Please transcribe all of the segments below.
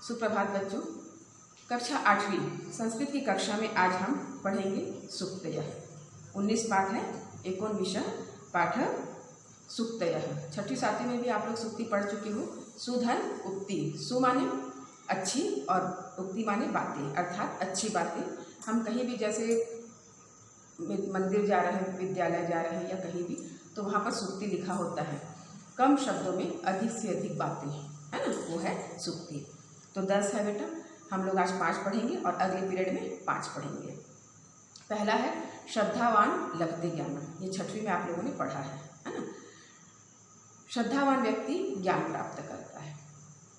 सुप्रभात बच्चों। कक्षा 8वीं संस्कृत की कक्षा में आज हम पढ़ेंगे सूक्तयः। 19 पाठ है, एकोन विषय पाठ सूक्तयः। 6वीं 7वीं में भी आप लोग सूक्ति पढ़ चुके हो। सुधन उक्ति, सु माने अच्छी और उक्ति माने बातें, अर्थात अच्छी बातें। हम कहीं भी जैसे मंदिर जा रहे हैं, विद्यालय जा रहे हैं या कहीं भी, तो वहाँ पर सूक्ति लिखा होता है, कम शब्दों में अधिक से अधिक बातें, है ना, वो है सूक्ति। तो 10 है बेटा, हम लोग आज 5 पढ़ेंगे और अगले पीरियड में 5 पढ़ेंगे। पहला है श्रद्धावान लभते ज्ञान, ये 6वीं में आप लोगों ने पढ़ा है ना। श्रद्धावान व्यक्ति ज्ञान प्राप्त करता है,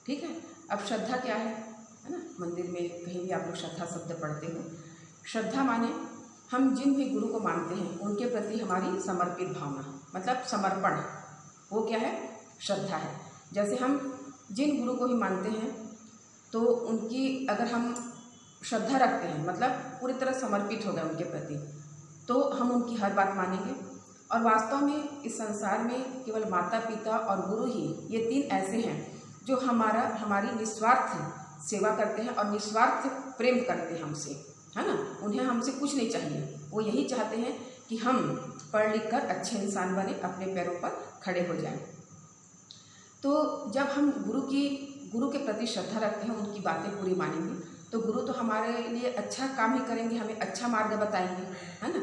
ठीक है। अब श्रद्धा क्या है ना, मंदिर में कहीं भी आप लोग श्रद्धा शब्द पढ़ते हो। श्रद्धा माने हम जिन भी गुरु को मानते हैं उनके प्रति हमारी समर्पित भावना, मतलब समर्पण, वो क्या है, श्रद्धा है। जैसे हम जिन गुरु को भी मानते हैं तो उनकी अगर हम श्रद्धा रखते हैं, मतलब पूरी तरह समर्पित हो गए उनके प्रति, तो हम उनकी हर बात मानेंगे। और वास्तव में इस संसार में केवल माता पिता और गुरु ही, ये 3 ऐसे हैं जो हमारी निस्वार्थ सेवा करते हैं और निस्वार्थ प्रेम करते हैं हमसे, है ना। उन्हें हमसे कुछ नहीं चाहिए, वो यही चाहते हैं कि हम पढ़ लिख कर अच्छे इंसान बने, अपने पैरों पर खड़े हो जाएं। तो जब हम गुरु के प्रति श्रद्धा रखते हैं, उनकी बातें पूरी मानेंगे, तो गुरु तो हमारे लिए अच्छा काम ही करेंगे, हमें अच्छा मार्ग बताएंगे, है ना।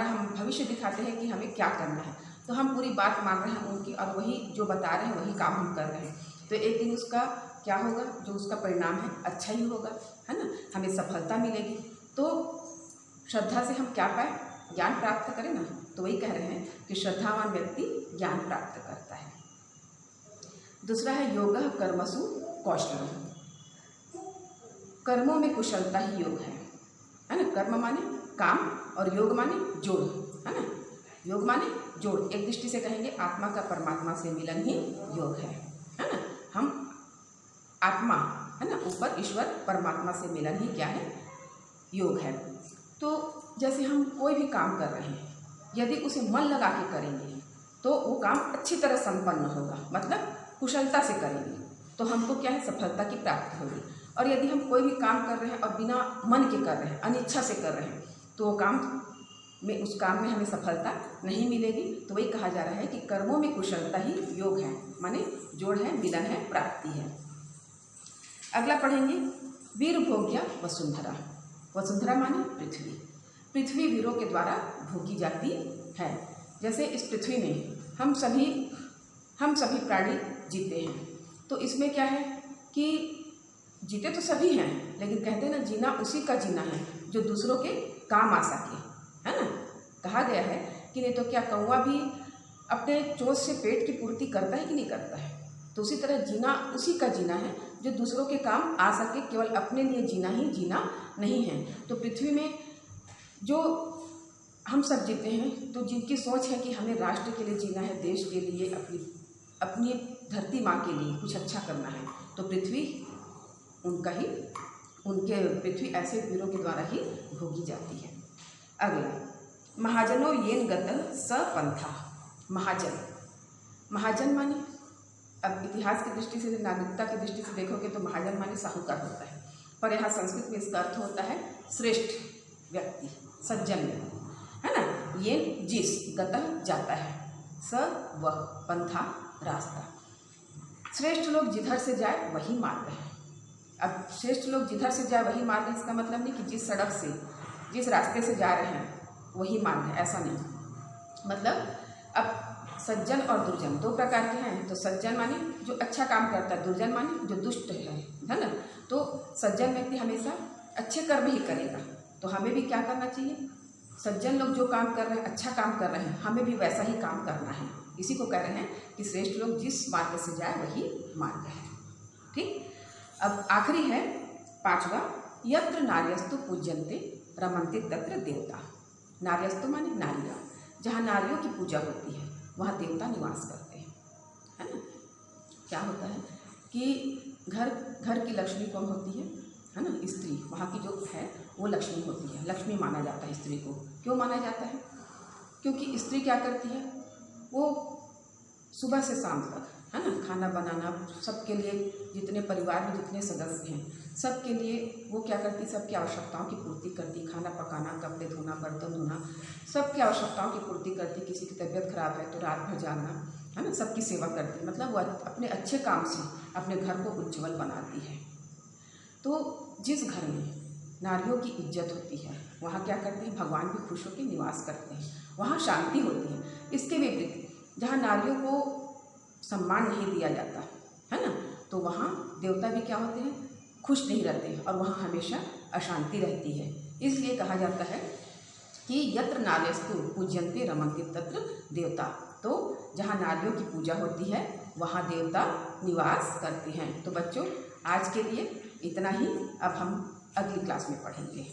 हम भविष्य दिखाते हैं कि हमें क्या करना है। तो हम पूरी बात मान रहे हैं उनकी, और वही जो बता रहे हैं वही काम हम कर रहे हैं। तो एक दिन उसका क्या होगा, जो उसका परिणाम है अच्छा ही होगा, है ना, हमें सफलता मिलेगी। तो श्रद्धा से हम क्या पाए, ज्ञान प्राप्त करें ना। तो वही कह रहे हैं कि श्रद्धावान व्यक्ति ज्ञान प्राप्त करता है। दूसरा है योगः कर्मसु कौशलम, कर्मों में कुशलता ही योग है ना। कर्म माने काम और योग माने जोड़, है ना। योग माने जोड़, एक दृष्टि से कहेंगे आत्मा का परमात्मा से मिलन ही योग है ना। हम आत्मा, है ना, ऊपर ईश्वर परमात्मा से मिलन ही क्या है, योग है। तो जैसे हम कोई भी काम कर रहे हैं, यदि उसे मन लगा के करेंगे तो वो काम अच्छी तरह संपन्न होगा, मतलब कुशलता से करेंगे तो हमको क्या है, सफलता की प्राप्ति होगी। और यदि हम कोई भी काम कर रहे हैं और बिना मन के कर रहे हैं, अनिच्छा से कर रहे हैं, तो वो उस काम में हमें सफलता नहीं मिलेगी। तो वही कहा जा रहा है कि कर्मों में कुशलता ही योग है, माने जोड़ है, मिलन है, प्राप्ति है। अगला पढ़ेंगे वीर भोग्या वसुंधरा। वसुंधरा माने पृथ्वी। पृथ्वी वीरों के द्वारा भोगी जाती है। जैसे इस पृथ्वी में हम सभी प्राणी जीते हैं, तो इसमें क्या है कि जीते तो सभी हैं, लेकिन कहते हैं ना, जीना उसी का जीना है जो दूसरों के काम आ सके, है ना। कहा गया है कि नहीं तो क्या, कौवा भी अपने चोंच से पेट की पूर्ति करता है कि नहीं करता है। तो उसी तरह जीना उसी का जीना है जो दूसरों के काम आ सके, केवल अपने लिए जीना ही जीना नहीं है। तो पृथ्वी में जो हम सब जीते हैं, तो जिनकी सोच है कि हमें राष्ट्र के लिए जीना है, देश के लिए, अपनी धरती माँ के लिए कुछ अच्छा करना है, तो पृथ्वी पृथ्वी ऐसे वीरों के द्वारा ही भोगी जाती है। अगला महाजनो येन गतः स पंथा। महाजन माने, अब इतिहास की दृष्टि से, नागरिकता की दृष्टि से देखोगे तो महाजन माने साहूकार होता है, पर यहाँ संस्कृत में इसका अर्थ होता है श्रेष्ठ व्यक्ति, सज्जन व्यक्ति, है ना। ये जिस गतः जाता है, स वह, पंथा रास्ता। श्रेष्ठ लोग जिधर से जाए वही मार्ग है। अब श्रेष्ठ लोग जिधर से जाए वही मार्ग है, इसका मतलब नहीं कि जिस सड़क से, जिस रास्ते से जा रहे हैं वही मार्ग है, ऐसा नहीं। मतलब अब सज्जन और दुर्जन 2 प्रकार के हैं। तो सज्जन माने जो अच्छा काम करता है, दुर्जन माने जो दुष्ट है ना। तो सज्जन व्यक्ति हमेशा अच्छे कर्म ही करेगा। तो हमें भी क्या करना चाहिए, सज्जन लोग जो काम कर रहे हैं, अच्छा काम कर रहे हैं, हमें भी वैसा ही काम करना है। इसी को कह रहे हैं कि श्रेष्ठ लोग जिस मार्ग से जाए वही मार्ग है, ठीक। अब आखिरी है 5वां, यत्र नार्यस्तु पूज्यन्ते रमन्ते तत्र देवता। नार्यस्तु माने नारियाँ, जहाँ नारियों की पूजा होती है वहाँ देवता निवास करते हैं, है ना। क्या होता है कि घर की लक्ष्मी कौन होती है ना, स्त्री। वहाँ की जो है वो लक्ष्मी होती है, लक्ष्मी माना जाता है स्त्री को। क्यों माना जाता है, क्योंकि स्त्री क्या करती है, वो सुबह से शाम तक है ना, खाना बनाना सबके लिए, जितने परिवार में जितने सदस्य हैं सबके लिए वो क्या करती, सबकी आवश्यकताओं की पूर्ति करती। खाना पकाना, कपड़े धोना, बर्तन धोना, सबकी आवश्यकताओं की पूर्ति करती। किसी की तबीयत खराब है तो रात भर जागना, है ना, सबकी सेवा करती। मतलब वो अपने अच्छे काम से अपने घर को उज्ज्वल बनाती है। तो जिस घर में नारियों की इज्जत होती है वहाँ क्या करते हैं, भगवान भी खुश होकर निवास करते हैं, वहाँ शांति होती है। इसके विपरीत जहाँ नारियों को सम्मान नहीं दिया जाता है ना, तो वहाँ देवता भी क्या होते हैं, खुश नहीं रहते और वहाँ हमेशा अशांति रहती है। इसलिए कहा जाता है कि यत्र नार्यस्तु पूज्यन्ते रमन्ते तत्र देवता। तो जहाँ नारियों की पूजा होती है वहाँ देवता निवास करते हैं। तो बच्चों आज के लिए इतना ही, अब हम अगली क्लास में पढ़ेंगे।